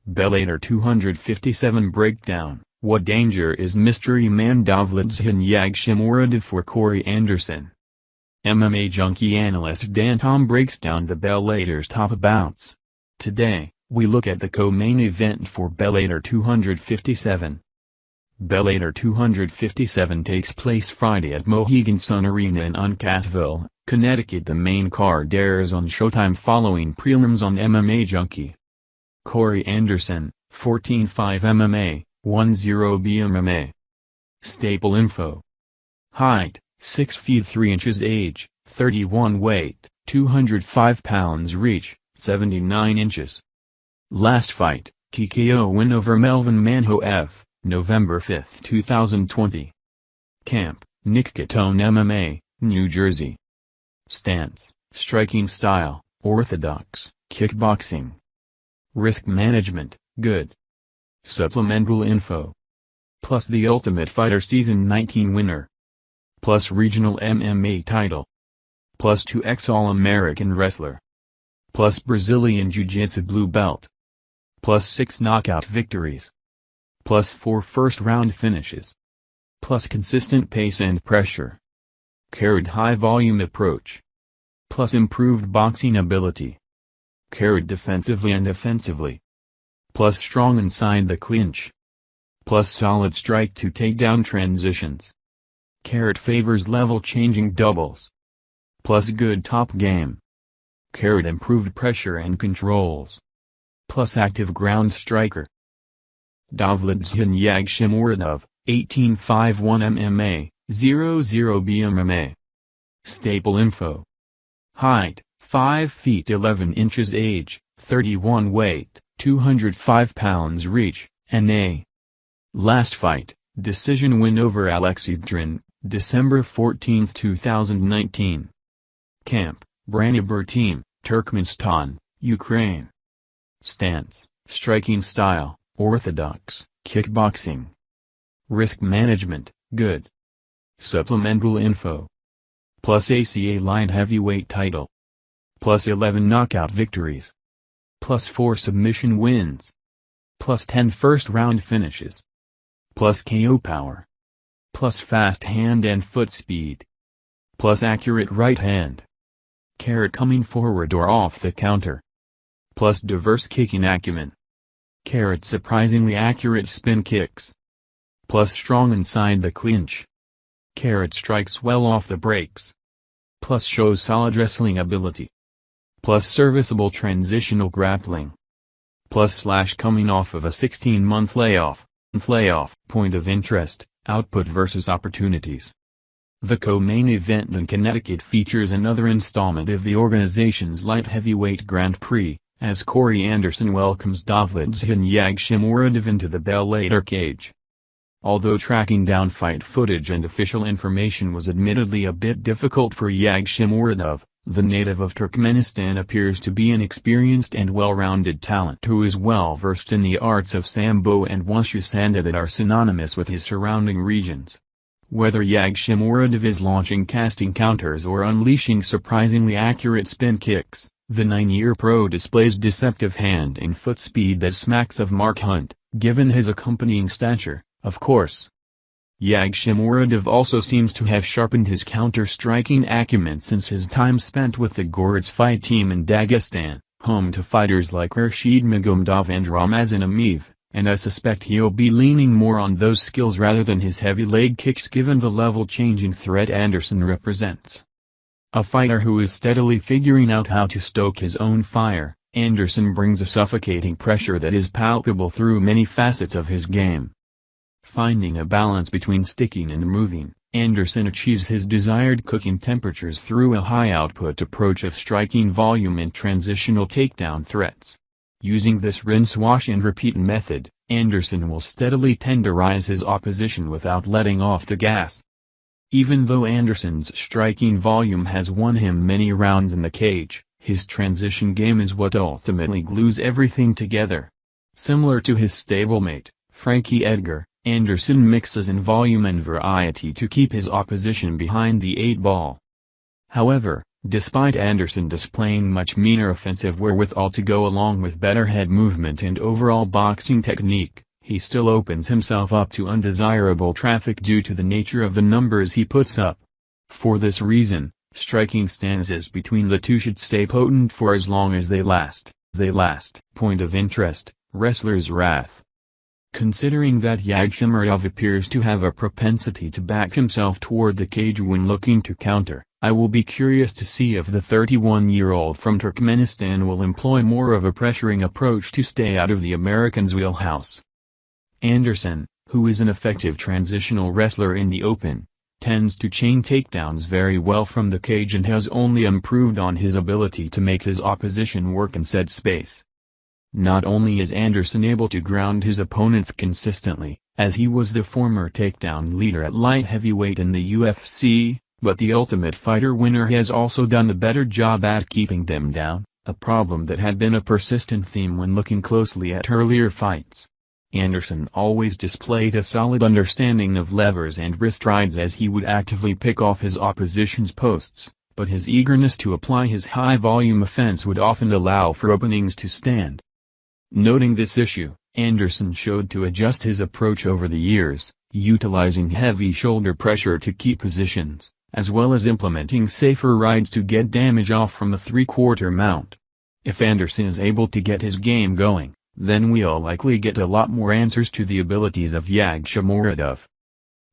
Bellator 257 Breakdown: What danger is mystery man Dovletshan Yagshimoradov for Corey Anderson? MMA Junkie analyst Dan Tom breaks down the Bellator's top bouts. Today, we look at the co-main event for Bellator 257. Bellator 257 takes place Friday at Mohegan Sun Arena in Uncasville, Connecticut. The main card airs on Showtime following prelims on MMA Junkie. Corey Anderson, 14-5 MMA, 1-0 BMMA. Staple info. Height, 6 feet 3 inches. Age, 31. Weight, 205 pounds. Reach, 79 inches. Last fight, TKO win over Melvin Manhoef, November 5, 2020. Camp, Nick Catone MMA, New Jersey. Stance, striking style, orthodox, kickboxing. Risk management, good. Supplemental info. Plus the Ultimate Fighter Season 19 winner. Plus regional MMA title. Plus 2x All-American wrestler. Plus Brazilian Jiu-Jitsu blue belt. Plus 6 knockout victories. Plus 4 first-round finishes. Plus consistent pace and pressure. High volume approach. Plus improved boxing ability. Defensively and offensively. Plus strong inside the clinch. Plus solid strike to takedown transitions. Favors level-changing doubles. Plus good top game. Improved pressure and controls. Plus active ground striker. Dovletshan Yagshimoradov, 18-5 1 MMA, 0-0 BMMA. Staple info. Height, 5 feet 11 inches. Age, 31. Weight, 205 pounds. Reach, NA. Last fight, decision win over Alexei Drin, December 14, 2019. Camp, Branibur Team, Turkmenistan, Ukraine. Stance, striking style, orthodox, kickboxing. Risk management, good. Supplemental info. Plus ACA light heavyweight title. Plus 11 knockout victories. Plus 4 submission wins. Plus 10 first-round finishes. Plus KO power. Plus fast hand and foot speed. Plus accurate right hand. Coming forward or off the counter. Plus diverse kicking acumen. Surprisingly accurate spin kicks. Plus strong inside the clinch. Strikes well off the breaks. Plus shows solid wrestling ability. Plus serviceable transitional grappling. Plus coming off of a 16-month layoff. Point of interest, output versus opportunities. The co-main event in Connecticut features another installment of the organization's light heavyweight Grand Prix, as Corey Anderson welcomes Dovletshan Yagshimoradov into the Bellator cage. Although tracking down fight footage and official information was admittedly a bit difficult for Yagshimoradov, the native of Turkmenistan appears to be an experienced and well-rounded talent who is well-versed in the arts of Sambo and Wushu Sanda that are synonymous with his surrounding regions. Whether Yagshimoradov is launching casting counters or unleashing surprisingly accurate spin kicks, the 9-year pro displays deceptive hand and foot speed that smacks of Mark Hunt, given his accompanying stature, of course. Yagshimoradov also seems to have sharpened his counter-striking acumen since his time spent with the Goretz Fight Team in Dagestan, home to fighters like Rashid Magomedov and Ramazan Ameev, and I suspect he'll be leaning more on those skills rather than his heavy leg kicks given the level-changing threat Anderson represents. A fighter who is steadily figuring out how to stoke his own fire, Anderson brings a suffocating pressure that is palpable through many facets of his game. Finding a balance between sticking and moving, Anderson achieves his desired cooking temperatures through a high-output approach of striking volume and transitional takedown threats. Using this rinse-wash-and-repeat method, Anderson will steadily tenderize his opposition without letting off the gas. Even though Anderson's striking volume has won him many rounds in the cage, his transition game is what ultimately glues everything together. Similar to his stablemate, Frankie Edgar, Anderson mixes in volume and variety to keep his opposition behind the 8 ball. However, Despite Anderson displaying much meaner offensive wherewithal to go along with better head movement and overall boxing technique, he still opens himself up to undesirable traffic due to the nature of the numbers he puts up. For this reason, striking stanzas between the two should stay potent for as long as they last. Point of interest, wrestler's wrath. Considering that Yagshimuradov appears to have a propensity to back himself toward the cage when looking to counter, I will be curious to see if the 31-year-old from Turkmenistan will employ more of a pressuring approach to stay out of the American's wheelhouse. Anderson, who is an effective transitional wrestler in the open, tends to chain takedowns very well from the cage and has only improved on his ability to make his opposition work in said space. Not only is Anderson able to ground his opponents consistently, as he was the former takedown leader at light heavyweight in the UFC, but the Ultimate Fighter winner has also done a better job at keeping them down, a problem that had been a persistent theme when looking closely at earlier fights. Anderson always displayed a solid understanding of levers and wrist rides as he would actively pick off his opposition's posts, but his eagerness to apply his high-volume offense would often allow for openings to stand. Noting this issue, Anderson showed to adjust his approach over the years, utilizing heavy shoulder pressure to keep positions, as well as implementing safer rides to get damage off from a three-quarter mount. If Anderson is able to get his game going, then we'll likely get a lot more answers to the abilities of Yagshimuradov.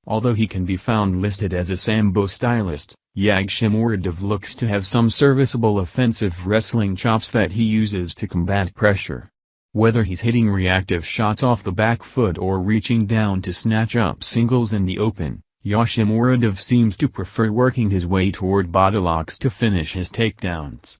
Although he can be found listed as a sambo stylist, Yagshimuradov looks to have some serviceable offensive wrestling chops that he uses to combat pressure. Whether he's hitting reactive shots off the back foot or reaching down to snatch up singles in the open, Yagshimuradov seems to prefer working his way toward body locks to finish his takedowns.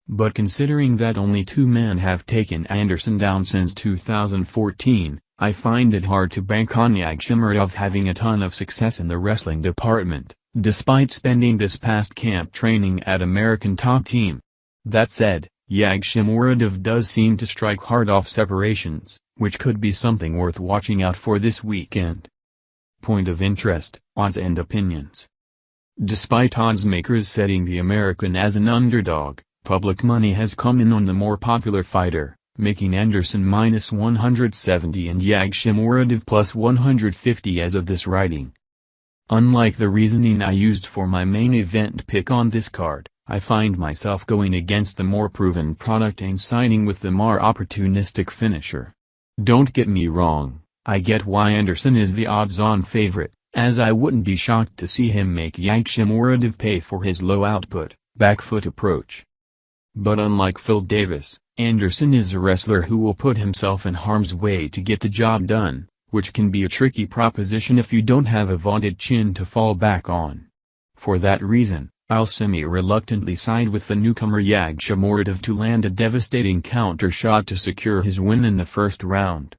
But considering that only two men have taken Anderson down since 2014, I find it hard to bank on Yagshimuradov having a ton of success in the wrestling department, despite spending this past camp training at American Top Team. That said, Yagshimuradov does seem to strike hard off separations, which could be something worth watching out for this weekend. Point of interest, odds and opinions. Despite odds makers setting the American as an underdog, public money has come in on the more popular fighter, making Anderson minus 170 and Yagshimuradov plus 150 as of this writing. Unlike the reasoning I used for my main event pick on this card, I find myself going against the more proven product and siding with the more opportunistic finisher. Don't get me wrong, I get why Anderson is the odds-on favorite, as I wouldn't be shocked to see him make Yagshimuradov pay for his low-output, back-foot approach. But unlike Phil Davis, Anderson is a wrestler who will put himself in harm's way to get the job done, which can be a tricky proposition if you don't have a vaunted chin to fall back on. For that reason, I'll semi-reluctantly side with the newcomer Yagshimuradov to land a devastating counter shot to secure his win in the first round.